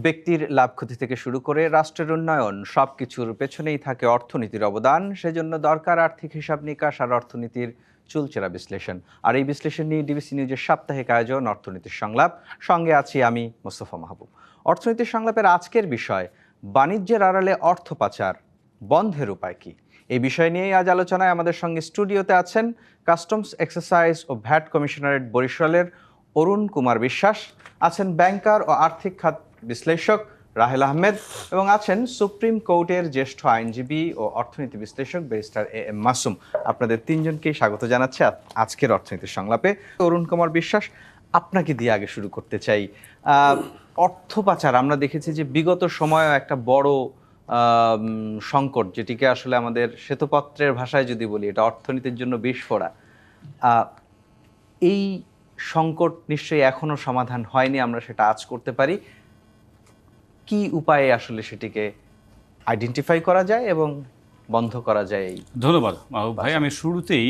ব্যক্তির লাভ ক্ষতি থেকে শুরু করে রাষ্ট্রের উন্নয়ন সবকিছুর পেছনেই থাকে অর্থনীতির অবদান। সেজন্য দরকার আর্থিক হিসাব নিকাশ আর অর্থনীতির চুলচেরা বিশ্লেষণ। আর এই বিশ্লেষণ নিয়ে ডিবিসি নিউজের সাপ্তাহিক আয়োজন অর্থনীতির সংলাপ। সঙ্গে আছি আমি মোস্তফা মাহবুব। অর্থনীতির সংলাপের আজকের বিষয়, বাণিজ্যের আড়ালে অর্থ পাচার বন্ধের উপায় কি। এই বিষয় নিয়েই আজ আলোচনায় আমাদের সঙ্গে স্টুডিওতে আছেন কাস্টমস এক্সারসাইজ ও ভ্যাট কমিশনারেট বরিশালের অরুণ কুমার বিশ্বাস, আছেন ব্যাংকার ও আর্থিক খাত বিশ্লেষক রাহেল আহমেদ, এবং আছেন সুপ্রিম কোর্টের জ্যেষ্ঠ আইনজীবী ও অর্থনীতি বিশ্লেষক ব্যারিস্টার এ এম মাসুম। আপনাদের তিনজনকেই স্বাগত জানাচ্ছি আজকের অর্থনীতির সংলাপে। অরুণ কুমার বিশ্বাস, আপনাকে দিয়ে আগে শুরু করতে চাই। অর্থ পাচার আমরা দেখেছি যে বিগত সময়ে একটা বড় সংকট, যেটিকে আসলে আমাদের শ্বেতপত্রের ভাষায় যদি বলি, এটা অর্থনীতির জন্য বিস্ফোরা। এই সংকট নিশ্চয়ই এখনো সমাধান হয়নি, আমরা সেটা আজ করতে পারি। কি উপায়ে আসলে সেটিকে আইডেন্টিফাই করা যায় এবং বন্ধ করা যায়? ধন্যবাদ মাহবুব ভাই। আমি শুরুতেই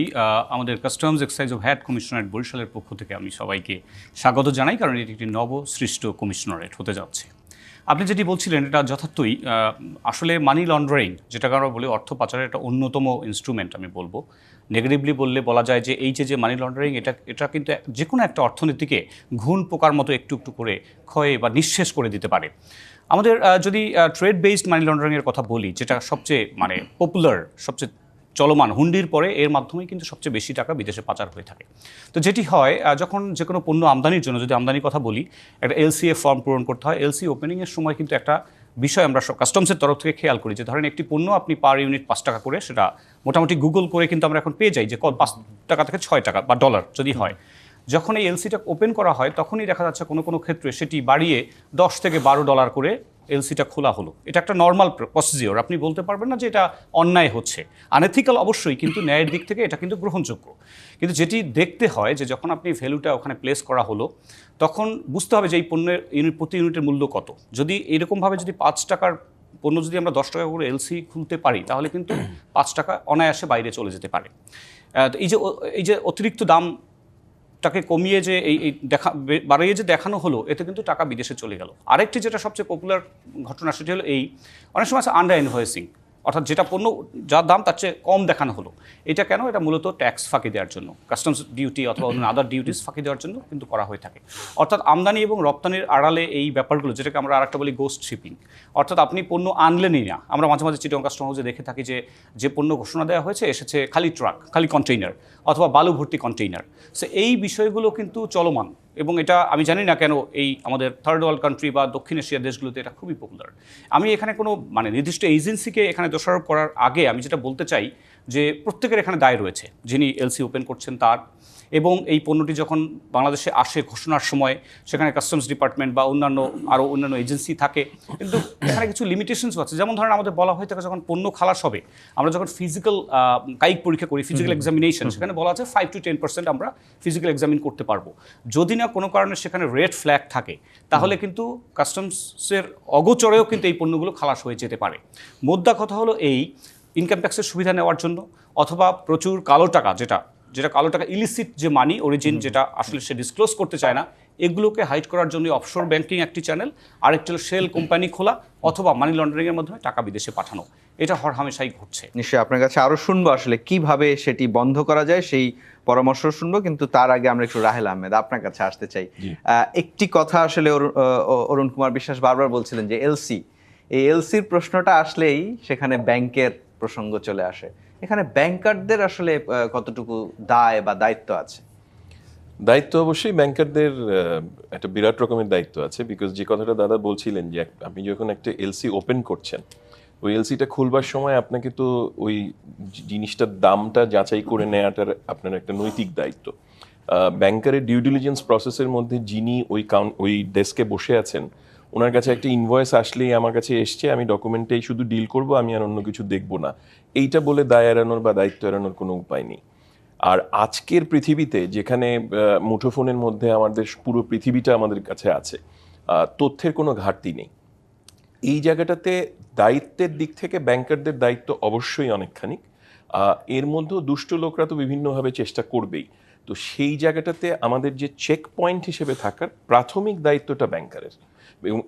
আমাদের কাস্টমস এক্সাইজ ও ভ্যাট কমিশনারেট বরিশালের পক্ষ থেকে আমি সবাইকে স্বাগত জানাই, কারণ এটি একটি নবসৃষ্ট কমিশনারেট হতে যাচ্ছে। আপনি যেটি বলছিলেন এটা যথার্থই। আসলে মানি লন্ডারিং, যেটাকে আমরা বলি অর্থ পাচারের একটা অন্যতম ইনস্ট্রুমেন্ট আমি বলবো। নেগেটিভলি বললে বলা যায় যে এই যে মানি লন্ডারিং, এটা কিন্তু যে কোনো একটা অর্থনীতিকে ঘুণ পোকার মতো একটু একটু করে ক্ষয়ে বা নিঃশেষ করে দিতে পারে। আমাদের যদি ট্রেড বেসড মানি লন্ডারিংয়ের কথা বলি, যেটা সবচেয়ে পপুলার, সবচেয়ে চলমান, হুন্ডির পরে এর মাধ্যমেই কিন্তু সবচেয়ে বেশি টাকা বিদেশে পাচার হয়ে থাকে। তো যেটি হয়, যখন যে কোনো পণ্য আমদানির জন্য, যদি আমদানির কথা বলি, একটা এলসিএ ফর্ম পূরণ করতে হয়। এলসি ওপেনিংয়ের সময় কিন্তু একটা বিষয় আমরা কাস্টমসের তরফ থেকে খেয়াল করি যে ধরেন একটি পণ্য আপনি পার ইউনিট 5 টাকা করে, সেটা মোটামুটি গুগল করে কিন্তু আমরা এখন পেয়ে যাই যে 5 টাকা থেকে 6 টাকা বা ডলার যদি হয়। যখন এই এলসিটা ওপেন করা হয় তখনই দেখা যাচ্ছে কোনো কোনো ক্ষেত্রে সেটি বাড়িয়ে $10 থেকে $12 করে এলসিটা খোলা হলো। এটা একটা নর্মাল প্রসিজিওর, আপনি বলতে পারবেন না যে এটা অন্যায় হচ্ছে। আনএথিক্যাল অবশ্যই, কিন্তু ন্যায়ের দিক থেকে এটা কিন্তু গ্রহণযোগ্য। কিন্তু যেটি দেখতে হয় যে যখন আপনি ভ্যালুটা ওখানে প্লেস করা হলো, তখন বুঝতে হবে যে এই পণ্যের প্রতি ইউনিটের মূল্য কত। যদি এরকমভাবে যদি 5 টাকার পণ্য যদি আমরা 10 টাকা করে এলসি খুলতে পারি, তাহলে কিন্তু 5 টাকা অনায়াসে বাইরে চলে যেতে পারে। এই যে অতিরিক্ত দাম টাকে কমিয়ে যে এই বাড়িয়ে যে দেখানো হলো, এতে কিন্তু টাকা বিদেশে চলে গেল। আরেকটি যেটা সবচেয়ে পপুলার ঘটনা, সেটি হলো এই অনেক সময় আছে আন্ডার ইনভয়েসিং, অর্থাৎ যেটা পণ্য যার দাম তার চেয়ে কম দেখানো হলো। এটা কেন? এটা মূলত ট্যাক্স ফাঁকি দেওয়ার জন্য, কাস্টমস ডিউটি অথবা অন্য আদার ডিউটিস ফাঁকি দেওয়ার জন্য কিন্তু করা হয়ে থাকে। অর্থাৎ আমদানি এবং রপ্তানির আড়ালে এই ব্যাপারগুলো, যেটাকে আমরা আরেকটা বলি গোস্ট শিপিং, অর্থাৎ আপনি পণ্য আনলেনই না। আমরা মাঝে মাঝে চিটাগং কাস্টম হাউসে দেখে থাকি যে পণ্য ঘোষণা দেওয়া হয়েছে, এসেছে খালি ট্রাক, খালি কন্টেইনার অথবা বালু ভর্তি কন্টেইনার। সো এই বিষয়গুলো কিন্তু চলমান, এবং এটা আমি জানি না কেন এই আমাদের থার্ড ওয়ার্ল্ড কান্ট্রি বা দক্ষিণ এশিয়ার দেশগুলোতে এটা খুবই পপুলার। আমি এখানে কোনো নির্দিষ্ট এজেন্সিকে এখানে দোষারোপ করার আগে আমি যেটা বলতে চাই যে প্রত্যেকের এখানে দায় রয়েছে, যিনি এলসি ওপেন করছেন তার, এবং এই পণ্যটি যখন বাংলাদেশে আসে ঘোষণার সময় সেখানে কাস্টমস ডিপার্টমেন্ট বা অন্যান্য এজেন্সি থাকে। কিন্তু এখানে কিছু লিমিটেশনস আছে। যেমন ধরেন আমাদের বলা হয়ে থাকে যখন পণ্য খালাস হবে, আমরা যখন ফিজিক্যাল কায়িক পরীক্ষা করি, ফিজিক্যাল এক্সামিনেশন, সেখানে বলা আছে 5 to 10% আমরা ফিজিক্যাল এক্সামিন করতে পারবো। যদি না কোনো কারণে সেখানে রেড ফ্ল্যাগ থাকে, তাহলে কিন্তু কাস্টমসের অগোচরেও কিন্তু এই পণ্যগুলো খালাস হয়ে যেতে পারে। মোদ্দা কথা হলো এই ইনকাম ট্যাক্সের সুবিধা নেওয়ার জন্য, অথবা প্রচুর কালো টাকা, যেটা কালো টাকা ইলিসিট যে মানি অরিজিন, যেটা আসলে সে ডিসক্লোজ করতে চায় না, এগুলোকে হাইড করার জন্য অফশোর ব্যাংকিং একটি চ্যানেল, আরেকটি হলো শেল কোম্পানি খোলা অথবা মানি লন্ডারিংয়ের মাধ্যমে টাকা বিদেশে পাঠানো। এটা হরহামেশাই ঘটছে। নিশ্চয়ই আপনার কাছে আরও শুনবো আসলে কিভাবে সেটি বন্ধ করা যায়, সেই পরামর্শ শুনবো, কিন্তু তার আগে আমরা একটু রাহেল আহমেদ আপনার কাছে আসতে চাই। একটি কথা আসলে অরুণ কুমার বিশ্বাস বারবার বলছিলেন যে এই এলসির প্রশ্নটা আসলেই সেখানে ব্যাংকের প্রসঙ্গ চলে আসে। এখানে ব্যাংকারদের আসলে কতটুকু দায় বা দায়িত্ব আছে? দায়িত্ব অবশ্যই ব্যাংকারদের একটা বিরাট রকমের দায়িত্ব আছে। বিকজ যে কথাটা দাদা বলছিলেন যে আপনি যখন একটা এলসি ওপেন করছেন, ওই এলসিটা খুলবার সময় আপনাকে তো ওই জিনিসটার দামটা যাচাই করে নেওয়াটার আপনার একটা নৈতিক দায়িত্ব। ব্যাংকারের ডিউ ডিলিজেন্স প্রসেসের মধ্যে যিনি ওই ডেস্কে বসে আছেন, ওনার কাছে একটা ইনভয়েস আসলেই আমার কাছে এসছে, আমি ডকুমেন্টেই শুধু ডিল করব, আমি আর অন্য কিছু দেখব না, এইটা বলে দায় এড়ানোর বা দায়িত্ব এড়ানোর কোনো উপায় নেই। আর আজকের পৃথিবীতে যেখানে মুঠোফোনের মধ্যে আমাদের পুরো পৃথিবীটা আমাদের কাছে আছে, তথ্যের কোনো ঘাটতি নেই। এই জায়গাটাতে দায়িত্বের দিক থেকে ব্যাংকারদের দায়িত্ব অবশ্যই অনেকখানি। এর মধ্যেও দুষ্ট লোকরা তো বিভিন্নভাবে চেষ্টা করবেই। তো সেই জায়গাটাতে আমাদের যে চেক পয়েন্ট হিসেবে থাকার প্রাথমিক দায়িত্বটা ব্যাংকারের।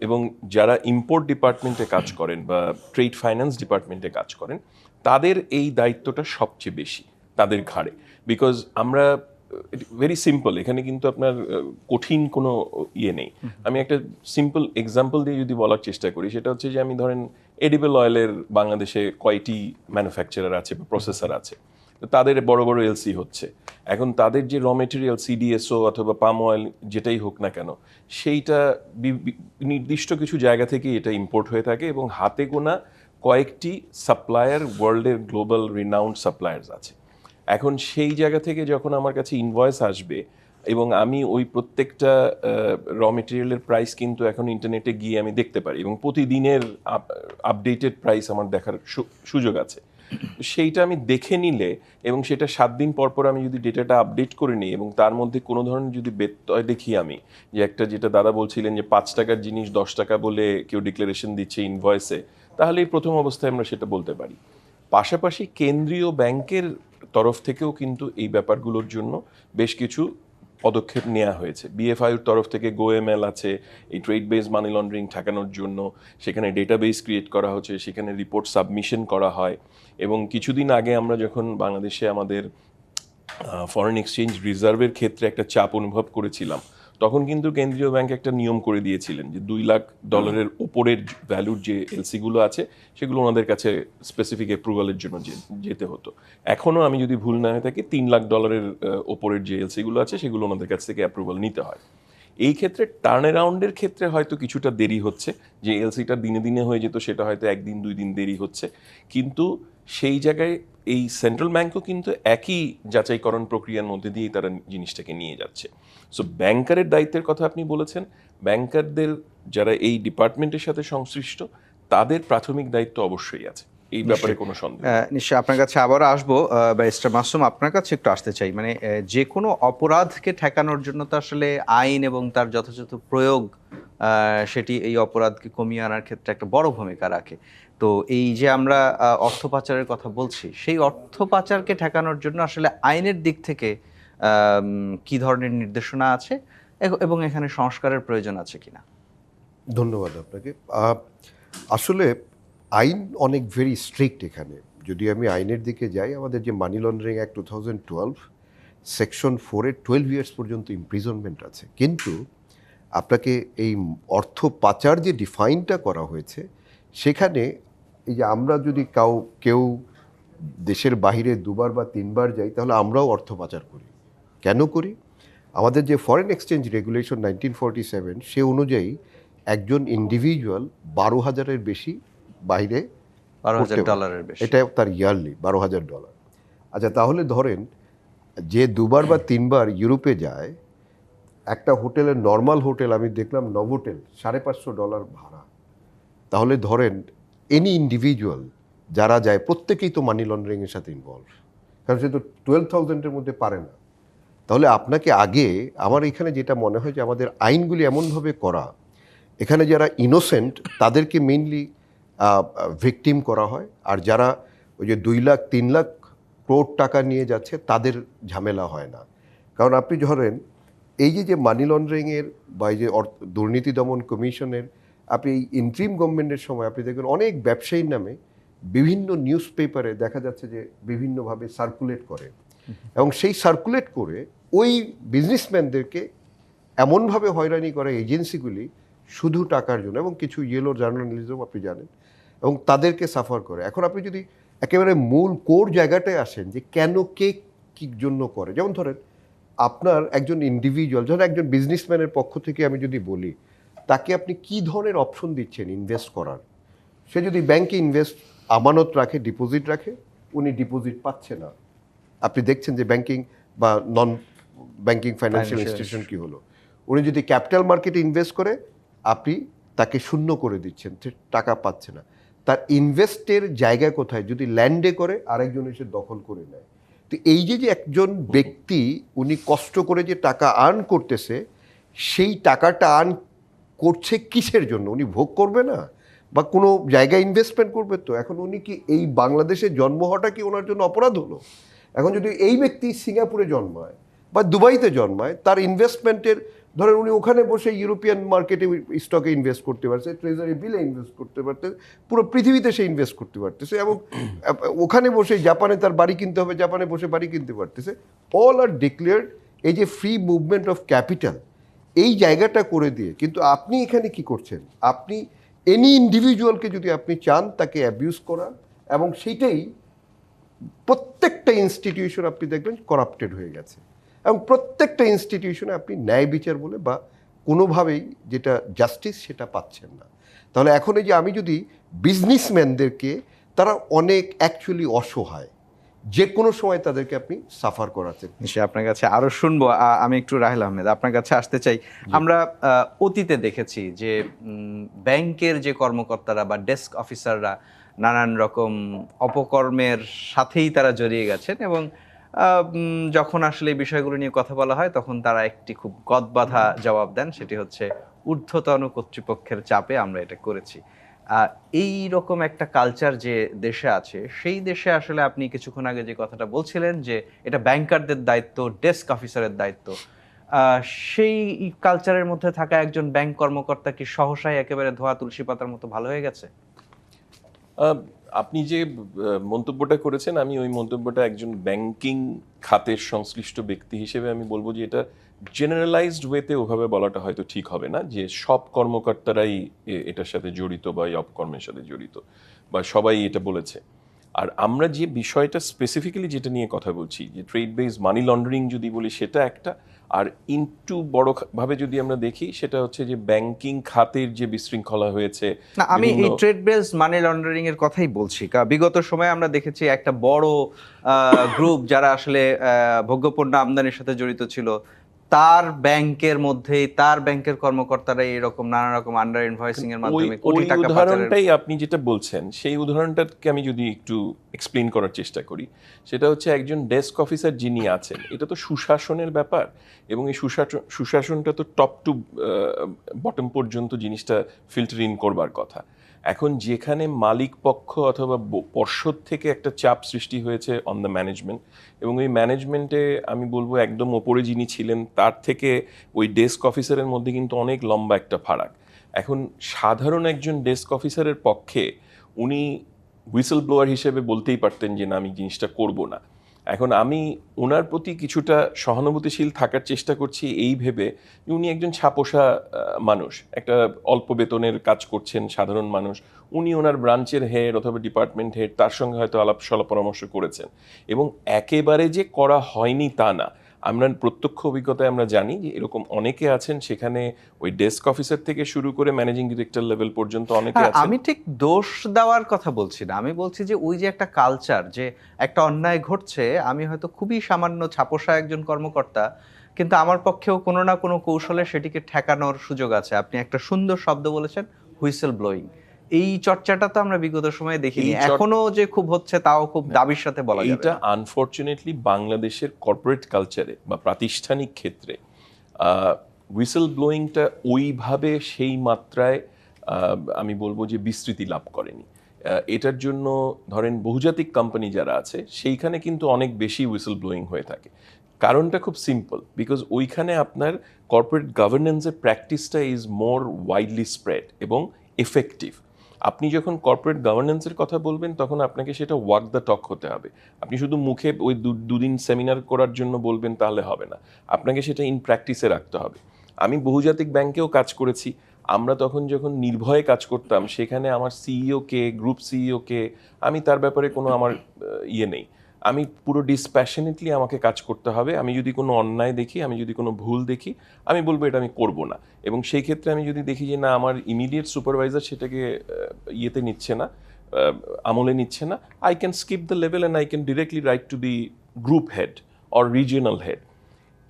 এবং যারা ইম্পোর্ট ডিপার্টমেন্টে কাজ করেন বা ট্রেড ফাইন্যান্স ডিপার্টমেন্টে কাজ করেন, তাদের এই দায়িত্বটা সবচেয়ে বেশি তাদের ঘাড়ে। বিকজ আমরা ভেরি সিম্পল, এখানে কিন্তু আপনার কঠিন কোনো ইয়ে নেই। আমি একটা সিম্পল এক্সাম্পল দিয়ে যদি বলার চেষ্টা করি, সেটা হচ্ছে যে আমি ধরেন এডিবল অয়েলের বাংলাদেশে কয়টি ম্যানুফ্যাকচারার আছে বা প্রসেসর আছে, তো তাদের বড় বড় এলসি হচ্ছে। এখন তাদের যে র মেটেরিয়াল সিডিএসও অথবা পাম অয়েল যেটাই হোক না কেন, সেইটা নির্দিষ্ট কিছু জায়গা থেকে এটা ইম্পোর্ট হয়ে থাকে এবং হাতে গোনা কয়েকটি সাপ্লায়ার, ওয়ার্ল্ডের গ্লোবাল রিনাউন্ড সাপ্লায়ার্স আছে। এখন সেই জায়গা থেকে যখন আমার কাছে ইনভয়েস আসবে এবং আমি ওই প্রত্যেকটা র মেটেরিয়ালের প্রাইস কিন্তু এখন ইন্টারনেটে গিয়ে আমি দেখতে পারি এবং প্রতিদিনের আপডেটেড প্রাইস আমার দেখার সুযোগ আছে। সেইটা আমি দেখে নিলে এবং সেটা 7 দিন পর পর আমি যদি ডেটাটা আপডেট করে নিই এবং তার মধ্যে কোনো ধরনের যদি ব্যত্যয় দেখি আমি, যে একটা যেটা দাদা বলছিলেন যে 5 টাকার জিনিস 10 টাকা বলে কেউ ডিক্লারেশন দিচ্ছে ইনভয়েসে, তাহলে এই প্রথম অবস্থায় আমরা সেটা বলতে পারি। পাশাপাশি কেন্দ্রীয় ব্যাংকের তরফ থেকেও কিন্তু এই ব্যাপারগুলোর জন্য বেশ কিছু পদক্ষেপ নেওয়া হয়েছে। বিএফআইউর তরফ থেকে গোএমএল আছে, এই ট্রেড বেস মানি লন্ডারিং ঠেকানোর জন্য সেখানে ডেটাবেস ক্রিয়েট করা হচ্ছে, সেখানে রিপোর্ট সাবমিশন করা হয়। এবং কিছুদিন আগে আমরা যখন বাংলাদেশে আমাদের ফরেন এক্সচেঞ্জ রিজার্ভের ক্ষেত্রে একটা চাপ অনুভব করেছিলাম, তখন কিন্তু কেন্দ্রীয় ব্যাংক একটা নিয়ম করে দিয়েছিলেন যে $2 লাখ ওপরের ভ্যালুর যে এলসিগুলো আছে সেগুলো ওনাদের কাছে স্পেসিফিক অ্যাপ্রুভালের জন্য যেতে হতো। এখনও আমি যদি ভুল না হয়ে থাকি $3 লাখ ওপরের যে এলসিগুলো আছে সেগুলো ওনাদের কাছ থেকে অ্যাপ্রুভাল নিতে হয়। এই ক্ষেত্রে টার্ন অ্যারাউন্ডের ক্ষেত্রে হয়তো কিছুটা দেরি হচ্ছে, যে এলসিটা দিনে দিনে হয়ে যেত সেটা হয়তো 1 দিন 2 দিন দেরি হচ্ছে, কিন্তু সেই জায়গায় এই সেন্ট্রাল ব্যাংকও কিন্তু একই যাচাইকরণ প্রক্রিয়ার মধ্যে দিয়েই তারা জিনিসটাকে নিয়ে যাচ্ছে। সো ব্যাংকারের দায়িত্বের কথা আপনি বলেছেন, ব্যাংকারদের যারা এই ডিপার্টমেন্টের সাথে সংশ্লিষ্ট তাদের প্রাথমিক দায়িত্ব অবশ্যই আছে, এই ব্যাপারে কোনো সন্দেহ নেই। নিশ্চয়ই আপনার কাছে আবারও আসবো। ব্যারিস্টার মাসুম, আপনার কাছে একটু আসতে চাই, মানে যে কোনো অপরাধকে ঠেকানোর জন্য তো আসলে আইন এবং তার যথাযথ প্রয়োগ সেটি এই অপরাধকে কমিয়ে আনার ক্ষেত্রে একটা বড় ভূমিকা রাখে। তো এই যে আমরা অর্থ পাচারের কথা বলছি, সেই অর্থ পাচারকে ঠেকানোর জন্য আসলে আইনের দিক থেকে কি ধরনের নির্দেশনা আছে এবং এখানে সংস্কারের প্রয়োজন আছে কিনা? ধন্যবাদ আপনাকে। আসলে আইন অনেক ভেরি স্ট্রিক্ট এখানে। যদি আমি আইনের দিকে যাই, আমাদের যে মানি লন্ডারিং অ্যাক্ট 2012 সেকশন 4-এ 12 ইয়ার্স পর্যন্ত ইমপ্রিজনমেন্ট আছে। কিন্তু আপনাকে এই অর্থ পাচার যে ডিফাইনটা করা হয়েছে, সেখানে এই যে আমরা যদি কেউ দেশের বাইরে 2 বার বা 3 বার যাই, তাহলে আমরাও অর্থ পাচার করি। কেন করি? আমাদের যে ফরেন এক্সচেঞ্জ রেগুলেশন 1947 সে অনুযায়ী একজন ইন্ডিভিজুয়াল 12,000-এর বেশি বাইরে, $12,000 বেশি, এটা তার ইয়ারলি $12,000। আচ্ছা, তাহলে ধরেন যে 2 বার বা 3 বার ইউরোপে যায়, একটা হোটেলের নর্মাল হোটেল আমি দেখলাম নভোটেল $550 ভাড়া। তাহলে ধরেন এনি ইন্ডিভিজুয়াল যারা যায় প্রত্যেকেই তো মানি লন্ডারিংয়ের সাথে ইনভলভ, কারণ সে তো 12,000-এর মধ্যে পারে না। তাহলে আপনাকে আগে, আমার এখানে যেটা মনে হয় যে আমাদের আইনগুলি এমনভাবে করা, এখানে যারা ইনোসেন্ট তাদেরকে মেইনলি ভিকটিম করা হয়, আর যারা ওই যে 2 লাখ 3 লাখ কোটি টাকা নিয়ে যাচ্ছে তাদের ঝামেলা হয় না। কারণ আপনি ধরেন এই যে মানি লন্ডারিংয়ের বা এই যে দুর্নীতি দমন কমিশনের, আপনি এই ইন্ট্রিম গভর্নমেন্টের সময় আপনি দেখবেন অনেক ব্যবসায়ীর নামে বিভিন্ন নিউজ পেপারে দেখা যাচ্ছে যে বিভিন্নভাবে সার্কুলেট করে, এবং সেই সার্কুলেট করে ওই বিজনেসম্যানদেরকে এমনভাবে হয়রানি করে এজেন্সিগুলি শুধু টাকার জন্য, এবং কিছু ইয়েলো জার্নালিজম আপনি জানেন, এবং তাদেরকে সাফার করে। এখন আপনি যদি একেবারে মূল কোর জায়গাটায় আসেন যে কেন কে কী জন্য করে, যেমন ধরেন আপনার একজন ইন্ডিভিজুয়াল, ধরেন একজন বিজনেসম্যানের পক্ষ থেকে আমি যদি বলি, তাকে আপনি কি ধরনের অপশন দিচ্ছেন ইনভেস্ট করার। সে যদি ব্যাংকে আমানত রাখে, ডিপোজিট রাখে, উনি ডিপোজিট পাচ্ছে না। আপনি দেখছেন যে ব্যাংকিং বা নন ব্যাংকিং ফাইন্যান্সিয়াল ইনস্টিটিউশন কি হলো। উনি যদি ক্যাপিটাল মার্কেটে ইনভেস্ট করে, আপনি তাকে শূন্য করে দিচ্ছেন, সে টাকা পাচ্ছে না। তার ইনভেস্টের জায়গা কোথায়? যদি ল্যান্ডে করে, আরেকজন এসে দখল করে নেয়। তো এই যে একজন ব্যক্তি উনি কষ্ট করে যে টাকা আর্ন করতেছে, সেই টাকাটা আর্ন করছে কিসের জন্য? উনি ভোগ করবে না বা কোনো জায়গায় ইনভেস্টমেন্ট করবে তো? এখন উনি কি এই বাংলাদেশে জন্ম হওয়াটা কি ওনার জন্য অপরাধ হলো? এখন যদি এই ব্যক্তি সিঙ্গাপুরে জন্মায় বা দুবাইতে জন্মায়, তার ইনভেস্টমেন্টের ধরেন উনি ওখানে বসে ইউরোপিয়ান মার্কেটে স্টকে ইনভেস্ট করতে পারছে, ট্রেজারি বিলে ইনভেস্ট করতে পারতেছে, পুরো পৃথিবীতে সে ইনভেস্ট করতে পারতেছে, এবং ওখানে বসে জাপানে তার বাড়ি কিনতে হবে, জাপানে বসে বাড়ি কিনতে পারতেছে। অল আর ডিক্লেয়ার্ড। এই যে ফ্রি মুভমেন্ট অফ ক্যাপিটাল, এই জায়গাটা করে দিয়ে, কিন্তু আপনি এখানে কি করছেন, আপনি এনি ইন্ডিভিজুয়ালকে যদি আপনি চান তাকে অ্যাবিউজ করা, এবং সেইটাই প্রত্যেকটা ইনস্টিটিউশন আপনি দেখবেন করাপ্টেড হয়ে গেছে, এবং প্রত্যেকটা ইনস্টিটিউশনে আপনি ন্যায় বিচার বলে বা কোনোভাবেই যেটা জাস্টিস সেটা পাচ্ছেন না। তাহলে এখন এই যে আমি যদি বিজনেসম্যানদেরকে, তারা অনেক অ্যাকচুয়ালি অসহায়, যে কোনো সময় তাদেরকে আপনি সাফার করাচ্ছেন। নিশ্চয়ই আপনার কাছে আরো শুনবো। আমি একটু রাহেল আহমেদ আপনার কাছে আসতে চাই। আমরা অতীতে দেখেছি যে ব্যাংকের যে কর্মকর্তারা বা ডেস্ক অফিসাররা নানান রকম অপকর্মের সাথেই তারা জড়িয়ে গেছেন, এবং যখন আসলে এই বিষয়গুলো নিয়ে কথা বলা হয় তখন তারা একটি খুব গদবাঁধা জবাব দেন, সেটি হচ্ছে ঊর্ধ্বতন কর্তৃপক্ষের চাপে আমরা এটা করেছি। এই রকম একটা কালচার যে দেশে আছে, সেই দেশে আসলে আপনি কিছুক্ষণ আগে যে কথাটা বলছিলেন যে এটা ব্যাংকারদের দায়িত্ব, ডেস্ক অফিসারের দায়িত্ব, সেই কালচারের মধ্যে থাকা একজন ব্যাংক কর্মকর্তা কি সহসাই একেবারে ধোয়া তুলসী পাতার মতো ভালো হয়ে গেছে? আপনি যে মন্তব্যটা করেছেন, আমি ওই মন্তব্যটা একজন ব্যাংকিং খাতের সংশ্লিষ্ট ব্যক্তি হিসেবে আমি বলবো যে এটা জেনারেলাইজড ওয়েতে ওভাবে বলাটা হয়তো ঠিক হবে না যে সব কর্মকর্তারাই এটার সাথে জড়িত বা এই অপকর্মের সাথে জড়িত বা সবাই এটা বলেছে। আর আমরা যে বিষয়টা স্পেসিফিক্যালি যেটা নিয়ে কথা বলছি, যে ট্রেড বেস মানি লন্ডারিং যদি বলি সেটা একটা, আর ইনটু বড় ভাবে যদি আমরা দেখি সেটা হচ্ছে যে ব্যাংকিং খাতের যে বিশৃঙ্খলা হয়েছে। না, আমি এই ট্রেড বেস মানি লন্ডারিং এর কথাই বলছি। বিগত সময়ে আমরা দেখেছি একটা বড় গ্রুপ যারা আসলে ভোগ্যপণ্য আমদানির সাথে জড়িত ছিল, তার ব্যাংকের মধ্যেই তার ব্যাংকের কর্মকর্তারা এরকম নানা রকম আন্ডার ইনভয়েসিং এর মাধ্যমে কোটি টাকা পাচারের। উদাহরণটাই আপনি যেটা বলছেন সেই উদাহরণটাকে আমি যদি একটু এক্সপ্লেইন করার চেষ্টা করি, সেটা হচ্ছে একজন ডেস্ক অফিসার যিনি আছেন, এটা তো সুশাসনের ব্যাপার, এবং এই সুশাসনটা তো টপ টু বটম পর্যন্ত জিনিসটা ফিল্টার ইন করবার কথা। এখন যেখানে মালিক পক্ষ অথবা পর্ষদ থেকে একটা চাপ সৃষ্টি হয়েছে অন দ্য ম্যানেজমেন্ট, এবং ওই ম্যানেজমেন্টে আমি বলবো একদম ওপরে যিনি ছিলেন তার থেকে ওই ডেস্ক অফিসারের মধ্যে কিন্তু অনেক লম্বা একটা ফারাক। এখন সাধারণ একজন ডেস্ক অফিসারের পক্ষে উনি হুইসেল ব্লোয়ার হিসেবে বলতেই পারতেন যে না, আমি জিনিসটা করব না। এখন আমি ওনার প্রতি কিছুটা সহানুভূতিশীল থাকার চেষ্টা করছি এই ভেবে যে উনি একজন ছাপোষা মানুষ, একটা অল্প বেতনের কাজ করছেন সাধারণ মানুষ। উনি ওনার ব্রাঞ্চের হেড অথবা ডিপার্টমেন্ট হেড, তার সঙ্গে হয়তো আলাপ পরামর্শ করেছেন, এবং একেবারে যে করা হয়নি তা না। আমরা প্রত্যক্ষ অভিজ্ঞতায় আমরা জানি যে এরকম অনেকে আছেন, সেখানে ওই ডেস্ক অফিসার থেকে শুরু করে ম্যানেজিং ডিরেক্টর লেভেল পর্যন্ত অনেকে আছেন। আমি ঠিক দোষ দেওয়ার কথা বলছি না, আমি বলছি যে ওই যে একটা কালচার, যে একটা অন্যায় ঘটছে, আমি হয়তো খুবই সামান্য ছাপোষা একজন কর্মকর্তা, কিন্তু আমার পক্ষেও কোনো না কোনো কৌশলে সেটিকে ঠেকানোর সুযোগ আছে। আপনি একটা সুন্দর শব্দ বলেছেন, হুইসেল ব্লোয়িং। এই চর্চাটা তো আমরা বিগত সময়ে দেখিনি, এখনো যে খুব হচ্ছে তাও খুব দাবির সাথে বলা যায়। এটা আনফরচুনেটলি বাংলাদেশের কর্পোরেট কালচারে বা প্রাতিষ্ঠানিক ক্ষেত্রে হুইসেল ব্লোয়িংটা ওইভাবে সেই মাত্রায় আমি বলবো যে বিস্তৃতি লাভ করেনি। এটার জন্য ধরেন বহুজাতিক কোম্পানি যারা আছে সেইখানে কিন্তু অনেক বেশি হুইসেল ব্লোয়িং হয়ে থাকে। কারণটা খুব সিম্পল, বিকজ ওইখানে আপনার কর্পোরেট গভর্নেন্সের প্র্যাকটিসটা ইজ মোর ওয়াইডলি স্প্রেড এবং এফেক্টিভ। আপনি যখন কর্পোরেট গভর্নেন্সের কথা বলবেন তখন আপনাকে সেটা ওয়াক দ্য টক হতে হবে। আপনি শুধু মুখে ওই দুদিন সেমিনার করার জন্য বলবেন তাহলে হবে না, আপনাকে সেটা ইন প্র্যাকটিসে রাখতে হবে। আমি বহুজাতিক ব্যাংকেও কাজ করেছি। আমরা তখন যখন নির্ভয়ে কাজ করতাম, সেখানে আমার সিইও কে, গ্রুপ সিইও কে, আমি তার ব্যাপারে কোনো আমার ইয়ে নেই। আমি পুরো ডিসপ্যাশনেটলি আমাকে কাজ করতে হবে। আমি যদি কোনো অন্যায় দেখি, আমি যদি কোনো ভুল দেখি, আমি বলবো এটা আমি করব না। এবং সেই ক্ষেত্রে আমি যদি দেখি যে না, আমার ইমিডিয়েট সুপারভাইজার সেটাকে ইয়েতে নিচ্ছে না, আমলে নিচ্ছে না, I can skip the level and I can directly right to the group head or regional head.